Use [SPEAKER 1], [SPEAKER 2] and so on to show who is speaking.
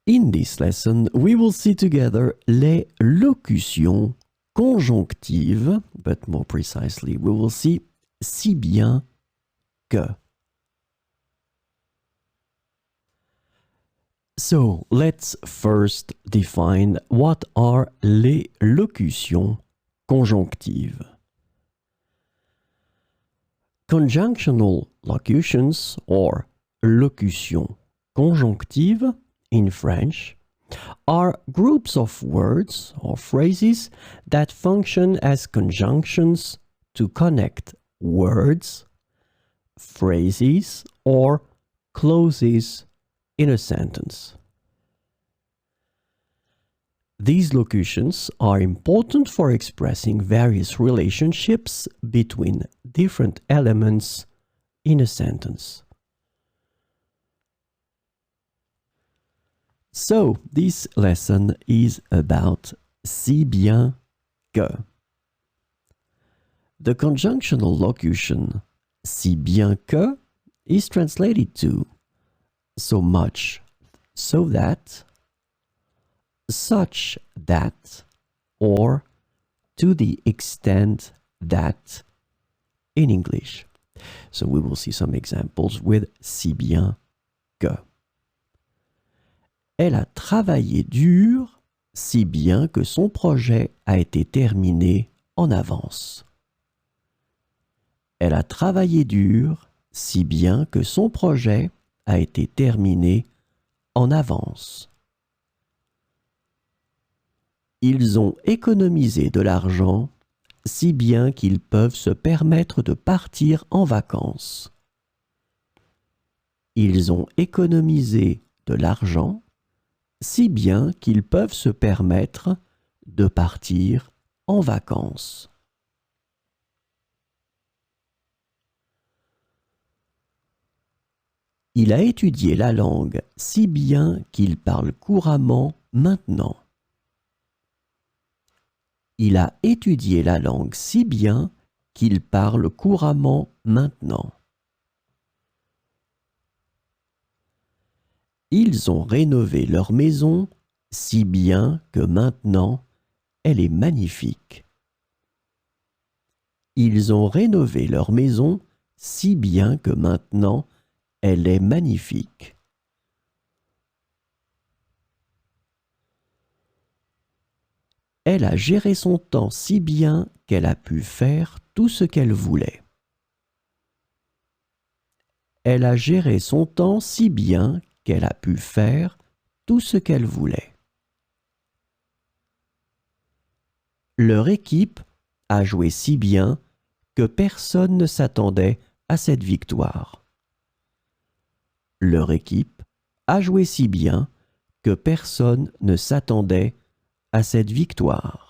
[SPEAKER 1] In this lesson, we will see together les locutions conjonctives, but more precisely, we will see si bien que. So, let's first define what are les locutions conjonctives. Conjunctional locutions, or locutions conjonctives in French, are groups of words or phrases that function as conjunctions to connect words, phrases, or clauses in a sentence. These locutions are important for expressing various relationships between different elements in a sentence. So, this lesson is about si bien que. The conjunctional locution si bien que is translated to so much, so that, such that, or to the extent that in English. So we will see some examples with si bien que. Elle a travaillé dur, si bien que son projet a été terminé en avance. Elle a travaillé dur, si bien que son projet a été terminé en avance. Ils ont économisé de l'argent, si bien qu'ils peuvent se permettre de partir en vacances. Ils ont économisé de l'argent, si bien qu'ils peuvent se permettre de partir en vacances. Il a étudié la langue si bien qu'il parle couramment maintenant. Il a étudié la langue si bien qu'il parle couramment maintenant. Ils ont rénové leur maison si bien que maintenant elle est magnifique. Ils ont rénové leur maison si bien que maintenant elle est magnifique. Elle a géré son temps si bien qu'elle a pu faire tout ce qu'elle voulait. Elle a géré son temps si bien qu'elle a pu faire tout ce qu'elle voulait. Leur équipe a joué si bien que personne ne s'attendait à cette victoire. Leur équipe a joué si bien que personne ne s'attendait à cette victoire.